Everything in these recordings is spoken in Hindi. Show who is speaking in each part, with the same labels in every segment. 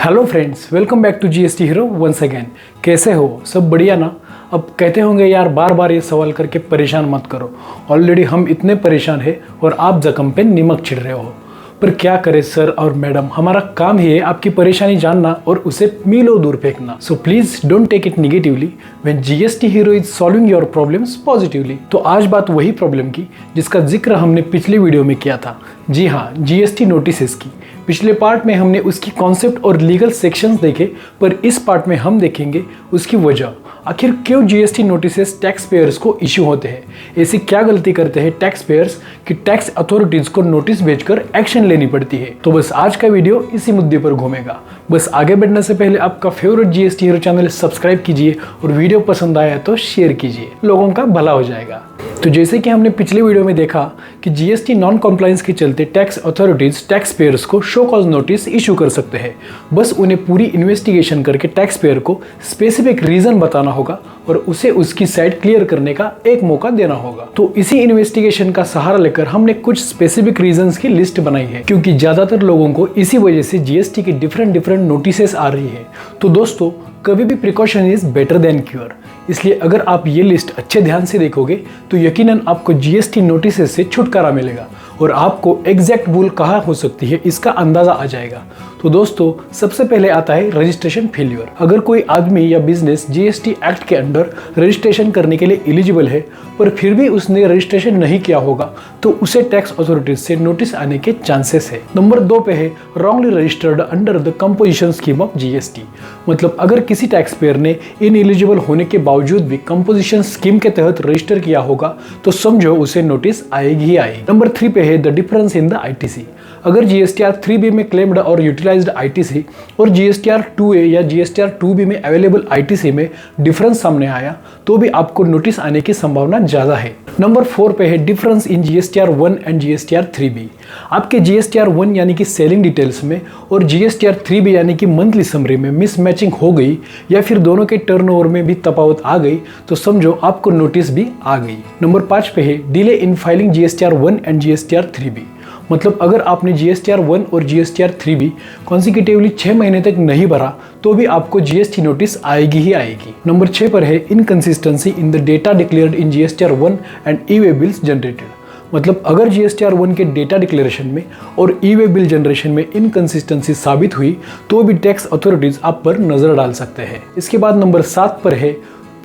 Speaker 1: Hello friends, welcome back to GST hero once again. कैसे हो? सब बढ़िया ना? अब कहते होंगे यार बार बार ये सवाल करके परेशान मत करो। ऑलरेडी हम इतने परेशान हैं और आप जख्म पे नमक छिड़ रहे हो। पर क्या करें सर और मैडम, हमारा काम ही है आपकी परेशानी जानना और उसे मीलों दूर फेंकना। So please don't take it negatively when GST hero is solving your problems positively. तो आज बात वही प्रॉब्लम की जिसका जिक्र हमने पिछले वीडियो में किया था। जी हाँ, जीएसटी नोटिसेस की। पिछले पार्ट में हमने उसकी कॉन्सेप्ट और लीगल सेक्शंस देखे, पर इस पार्ट में हम देखेंगे उसकी वजह। आखिर क्यों जीएसटी नोटिसेस टैक्स पेयर्स को इश्यू होते हैं? ऐसी क्या गलती करते हैं टैक्स पेयर्स कि टैक्स अथॉरिटीज को नोटिस भेजकर एक्शन लेनी पड़ती है? तो बस आज का वीडियो इसी मुद्दे पर घूमेगा। बस आगे बढ़ने से पहले आपका favourite GST hero channel subscribe कीजिए और वीडियो पसंद आया तो शेयर कीजिए, लोगों का भला हो जाएगा। तो जैसे कि हमने पिछले वीडियो में देखा कि जीएसटी नॉन कॉम्प्लायंस के चलते टैक्स अथॉरिटीज टैक्स पेयर्स को शो कॉज नोटिस इशू कर सकते हैं। बस उन्हें पूरी इन्वेस्टिगेशन करके टैक्स पेयर को स्पेसिफिक रीजन बताना होगा और उसे उसकी साइड क्लियर करने का एक मौका देना होगा। तो इसी इन्वेस्टिगेशन का सहारा लेकर हमने कुछ स्पेसिफिक रीजंस की लिस्ट बनाई है, क्योंकि ज्यादातर लोगों को इसी वजह से जीएसटी की डिफरेंट नोटिसेस आ रही है। तो दोस्तों, कभी भी precaution is better than cure. इसलिए अगर आप ये लिस्ट अच्छे ध्यान से देखोगे तो यकीनन आपको जीएसटी नोटिसेस से छुटकारा मिलेगा और आपको एग्जैक्ट भूल कहाँ हो सकती है इसका अंदाजा आ जाएगा। तो दोस्तों, सबसे पहले आता है रजिस्ट्रेशन फेल्यूर। अगर कोई आदमी या बिजनेस जीएसटी एक्ट के अंडर रजिस्ट्रेशन करने के लिए एलिजिबल है पर फिर भी उसने रजिस्ट्रेशन नहीं किया होगा तो उसे टैक्स अथॉरिटीज से नोटिस आने के चांसेस है। नंबर 2 पे है wrongly registered under the composition scheme of GST. मतलब अगर किसी टैक्स पेयर ने इनएलिजिबल होने के बावजूद भी कंपोजिशन स्कीम के तहत रजिस्टर किया होगा तो समझो उसे नोटिस आएगी ही आएगी। नंबर 3 पे है the difference in the ITC. अगर जीएसटीआर 3B में क्लेम्ड और यूटिलाइज्ड आईटीसी और जीएसटीआर 2A या जीएसटीआर 2B में अवेलेबल आईटीसी में डिफरेंस सामने आया तो भी आपको नोटिस आने की संभावना ज्यादा है। नंबर 4 पे है difference in GSTR 1 and GSTR 3B। आपके जीएसटीआर 1 यानी कि सेलिंग डिटेल्स में और जीएसटीआर 3B यानी कि मंथली समरी में मिसमैचिंग हो गई या फिर दोनों के टर्नओवर में भी तफावत आ गई तो समझो आपको नोटिस भी आ गई। नंबर 5 पे है delay in filing GSTR 1 and GSTR 3B। मतलब अगर आपने जीएसटीआर 1 और जीएसटीआर 3B कॉन्सिक्यूटिवली 6 महीने तक नहीं भरा तो भी आपको जीएसटी नोटिस आएगी ही आएगी। नंबर 6 पर है inconsistency in the data declared in GSTR 1 and e-way bills generated. मतलब अगर जीएसटीआर 1 के डेटा डिक्लेरेशन में और ई-वे बिल जनरेशन में इनकंसिस्टेंसी साबित हुई तो भी टैक्स अथॉरिटीज आप पर नजर डाल सकते हैं। इसके बाद नंबर 7 पर है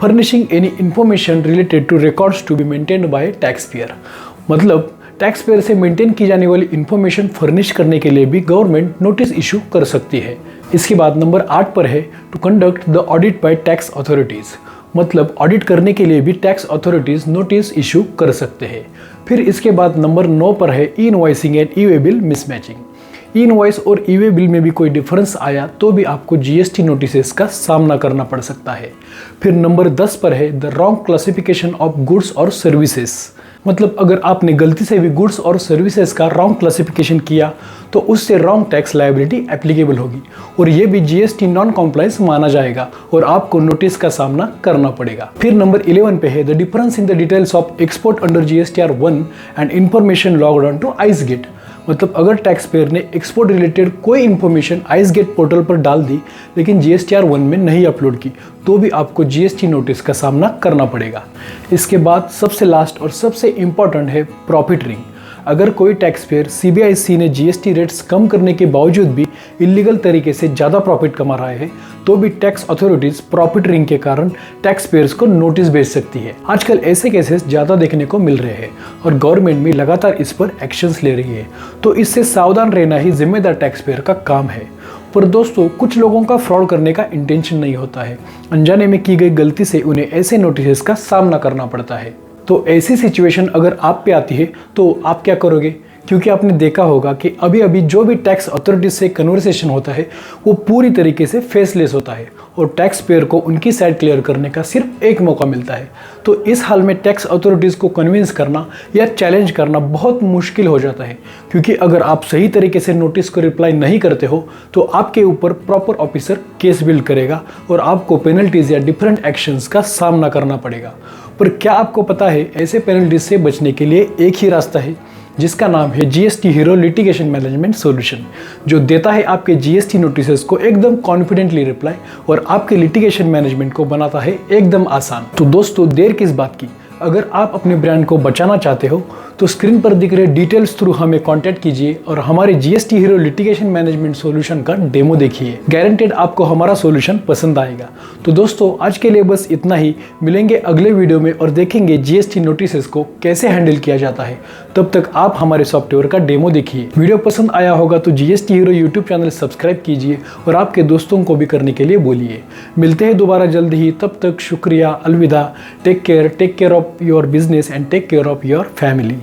Speaker 1: furnishing any information related to records to be maintained by tax payer. मतलब टैक्स पेयर से मेंटेन की जाने वाली इंफॉर्मेशन फर्निश करने के लिए भी गवर्नमेंट नोटिस इशू कर सकती है। इसके बाद नंबर 8 पर है to conduct the audit by tax authorities. मतलब ऑडिट करने के लिए भी टैक्स अथॉरिटीज नोटिस इशू कर सकते हैं। फिर इसके बाद नंबर 9 पर है e invoicing and e-way bill mismatching. E invoice और ई-वे बिल में भी कोई डिफरेंस आया तो भी आपको जीएसटी नोटिसेस का सामना करना पड़ सकता है। फिर नंबर 10 पर है the wrong classification of goods और सर्विसेज। मतलब अगर आपने गलती से भी गुड्स और सर्विसेज का रॉन्ग क्लासिफिकेशन किया तो उससे रॉन्ग टैक्स लायबिलिटी एप्लीकेबल होगी और ये भी जीएसटी नॉन कॉम्प्लायंस माना जाएगा और आपको नोटिस का सामना करना पड़ेगा। फिर नंबर 11 पे है the difference in the details of export under GSTR 1 and information logged on to ICEGATE. मतलब अगर टैक्स पेयर ने एक्सपोर्ट रिलेटेड कोई इंफॉर्मेशन आइसगेट पोर्टल पर डाल दी लेकिन जीएसटीआर 1 में नहीं अपलोड की तो भी आपको जीएसटी नोटिस का सामना करना पड़ेगा। इसके बाद सबसे लास्ट और सबसे इंपॉर्टेंट है प्रॉफिट रिंग। अगर कोई टैक्स पेयर सीबीआईसी ने जीएसटी रेट्स कम करने के बावजूद भी इलीगल तरीके से ज़्यादा प्रॉफिट कमा रहा है तो भी टैक्स अथॉरिटीज प्रॉफिट रिंग के कारण टैक्स पेयर्स को नोटिस भेज सकती है। आजकल ऐसे केसेस ज़्यादा देखने को मिल रहे हैं और गवर्नमेंट भी लगातार इस पर एक्शंस ले रही है। तो इससे सावधान रहना ही जिम्मेदार टैक्स पेयर का काम है। पर दोस्तों, कुछ लोगों का फ्रॉड करने का इंटेंशन नहीं होता है, अनजाने में की गई गलती से उन्हें ऐसे नोटिस का सामना करना पड़ता है। तो ऐसी सिचुएशन अगर आप पे आती है तो आप क्या करोगे? क्योंकि आपने देखा होगा कि अभी अभी जो भी टैक्स अथॉरिटीज से कन्वर्सेशन होता है वो पूरी तरीके से फेसलेस होता है और टैक्स पेयर को उनकी साइड क्लियर करने का सिर्फ एक मौका मिलता है। तो इस हाल में टैक्स अथॉरिटीज को कन्विंस करना या चैलेंज करना बहुत मुश्किल हो जाता है, क्योंकि अगर आप सही तरीके से नोटिस को रिप्लाई नहीं करते हो तो आपके ऊपर प्रॉपर ऑफिसर केस बिल्ड करेगा और आपको पेनल्टीज या डिफरेंट एक्शंस का सामना करना पड़ेगा। पर क्या आपको पता है ऐसे पेनल्टीज से बचने के लिए एक ही रास्ता है? जिसका नाम है GST hero litigation management solution, जो देता है आपके जीएसटी नोटिसेस को एकदम कॉन्फिडेंटली रिप्लाई और आपके लिटिगेशन मैनेजमेंट को बनाता है एकदम आसान। तो दोस्तों, देर किस बात की, अगर आप अपने ब्रांड को बचाना चाहते हो तो स्क्रीन पर दिख रहे डिटेल्स थ्रू हमें कांटेक्ट कीजिए और हमारे GST hero litigation management solution का डेमो देखिए। गारंटेड आपको हमारा सॉल्यूशन पसंद आएगा। तो दोस्तों, आज के लिए बस इतना ही। मिलेंगे अगले वीडियो में और देखेंगे जीएसटी नोटिसेस को कैसे हैंडल किया जाता है। तब तक आप हमारे सॉफ्टवेयर का डेमो देखिए। वीडियो पसंद आया होगा तो GST hero YouTube channel subscribe कीजिए और आपके दोस्तों को भी करने के लिए बोलिए। मिलते हैं दोबारा जल्द ही। तब तक शुक्रिया, अलविदा। Take care of your business and take care of your family.